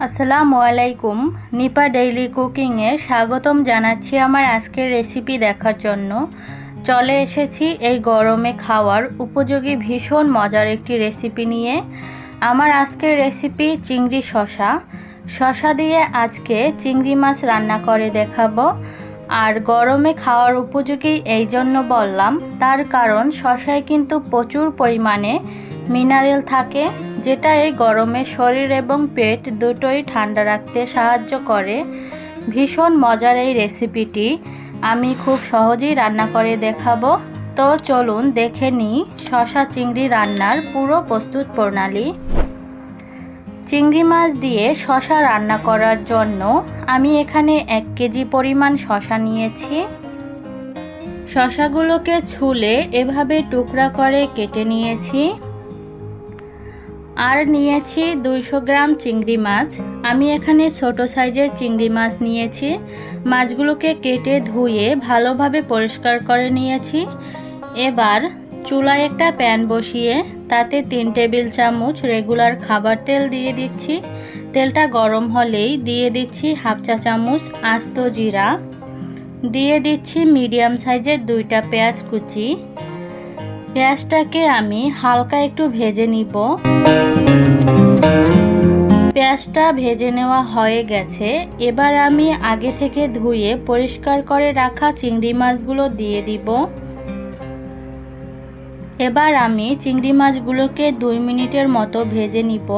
আসসালামু আলাইকুম। নিপা ডেইলি কুকিংয়ে স্বাগতম জানাচ্ছি আমার আজকের রেসিপি দেখার জন্য। চলে এসেছি এই গরমে খাওয়ার উপযোগী ভীষণ মজার একটি রেসিপি নিয়ে। আমার আজকের রেসিপি চিংড়ি শসা দিয়ে আজকে চিংড়ি মাছ রান্না করে দেখাবো। আর গরমে খাওয়ার উপযোগী এই জন্য বললাম, তার কারণ শসায় কিন্তু প্রচুর পরিমাণে মিনারেল থাকে, যেটা এই গরমে শরীর এবং পেট দুটোই ঠান্ডা রাখতে সাহায্য করে। ভীষণ মজার এই রেসিপিটি আমি খুব সহজেই রান্না করে দেখাবো। তো চলুন দেখে নিই শসা চিংড়ি রান্নার পুরো প্রস্তুত প্রণালী। চিংড়ি মাছ দিয়ে শসা রান্না করার জন্য আমি এখানে 1 কেজি পরিমাণ শসা নিয়েছি। শসাগুলোকে ছুলে এভাবে টুকরা করে কেটে নিয়েছি। আর নিয়েছি 200 গ্রাম চিংড়ি মাছ। আমি এখানে ছোট সাইজের চিংড়ি মাছ নিয়েছি। মাছগুলোকে কেটে ধুয়ে ভালোভাবে পরিষ্কার করে নিয়েছি। এবার চুলায় একটা প্যান বসিয়ে তাতে 3 টেবিল চামচ রেগুলার খাবার তেল দিয়ে দিচ্ছি। তেলটা গরম হলেই দিয়ে দিচ্ছি 1/2 চা চামচ আস্ত জিরা, দিয়ে দিচ্ছি মিডিয়াম সাইজের 2টা পেঁয়াজ কুচি। পেঁয়াজটাকে আমি হালকা একটু ভেজে নিব। পেঁয়াজটা ভেজে নেওয়া হয়ে গেছে। এবার আমি আগে থেকে ধুয়ে পরিষ্কার করে রাখা চিংড়ি মাছগুলো দিয়ে দিব। এবার আমি চিংড়ি মাছগুলোকে 2 মিনিটের মতো ভেজে নিব।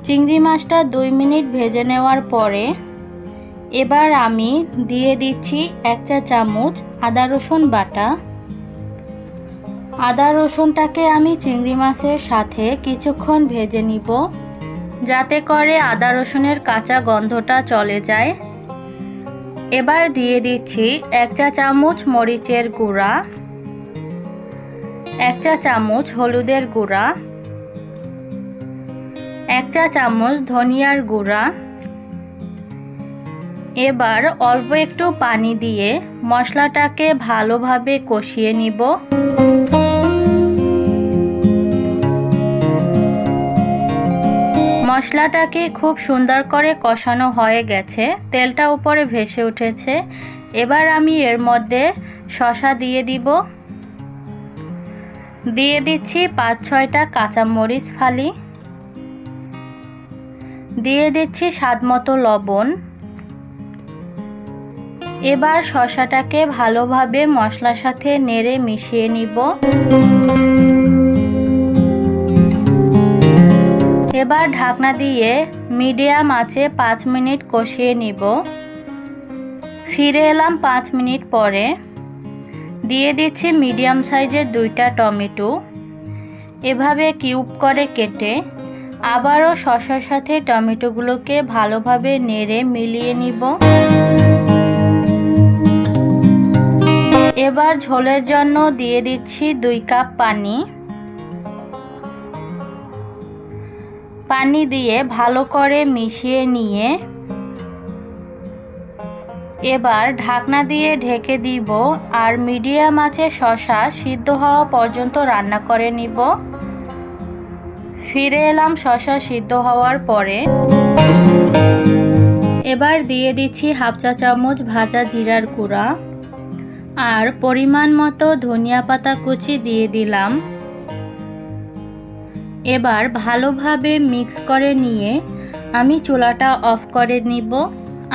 চিংড়ি মাছটা 2 মিনিট ভেজে নেওয়ার পরে এবার আমি দিয়ে দিচ্ছি 1 চা চামচ আদা রসুন বাটা। আদা রসুনটাকে আমি চিংড়ি মাছের সাথে কিছুক্ষণ ভেজে নিব, যাতে করে আদা রসুনের কাঁচা গন্ধটা চলে যায়। এবার দিয়ে দিচ্ছি 1 চা চামচ মরিচের গুঁড়া, 1 চা চামচ হলুদের গুঁড়া, 1 চা চামচ ধনিয়ার গুঁড়া। এবার অল্প একটু পানি দিয়ে মশলাটাকে ভালোভাবে কষিয়ে নিব। মশলাটাকে খুব সুন্দর করে কষানো হয়ে গেছে, তেলটা উপরে ভেসে উঠেছে। এবার আমি এর মধ্যে শসা দিয়ে দিব। দিয়ে দিচ্ছি 5-6টা কাঁচামরিচ ফালি, দিয়ে দিচ্ছি স্বাদমতো লবণ। এবার শসাটাকে ভালোভাবে মশলার সাথে নেড়ে মিশিয়ে নিব। এবার ঢাকনা দিয়ে মিডিয়াম আঁচে 5 মিনিট কষিয়ে নিব। ফিরে এলাম 5 মিনিট পরে। দিয়ে দিচ্ছি মিডিয়াম সাইজের 2টা টমেটো, এভাবে কিউব করে কেটে আবারও শসার সাথে টমেটোগুলোকে ভালোভাবে নেড়ে মিলিয়ে নিব। এবার ঝোলের জন্য দিয়ে দিচ্ছি 2 কাপ পানি। পানি দিয়ে ভালো করে মিশিয়ে নিয়ে এবার ঢাকনা দিয়ে ঢেকে দিব আর মিডিয়াম আঁচে শসা সিদ্ধ হওয়া পর্যন্ত রান্না করে নিব। ফিরে এলাম শসা সিদ্ধ হওয়ার পরে। এবার দিয়ে দিচ্ছি 1/2 চা চামচ ভাজা জিরার গুঁড়া আর পরিমাণ মতো ধনিয়া পাতা কুচি দিয়ে দিলাম। এবার ভালোভাবে মিক্স করে নিয়ে আমি চুলাটা অফ করে নিব।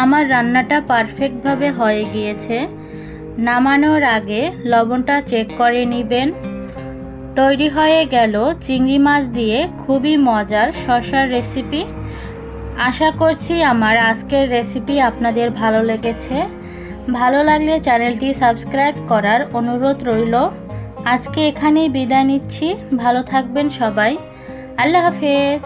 আমার রান্নাটা পারফেক্টভাবে হয়ে গিয়েছে। নামানোর আগে লবণটা চেক করে নেবেন। তৈরি হয়ে গেল চিংড়ি মাছ দিয়ে খুবই মজার শসার রেসিপি। আশা করছি আমার আজকের রেসিপি আপনাদের ভালো লেগেছে। ভালো লাগলে চ্যানেলটি সাবস্ক্রাইব করার অনুরোধ রইল। আজকে এখানেই বিদায় নিচ্ছি। ভালো থাকবেন সবাই। আল্লাহ হাফেজ।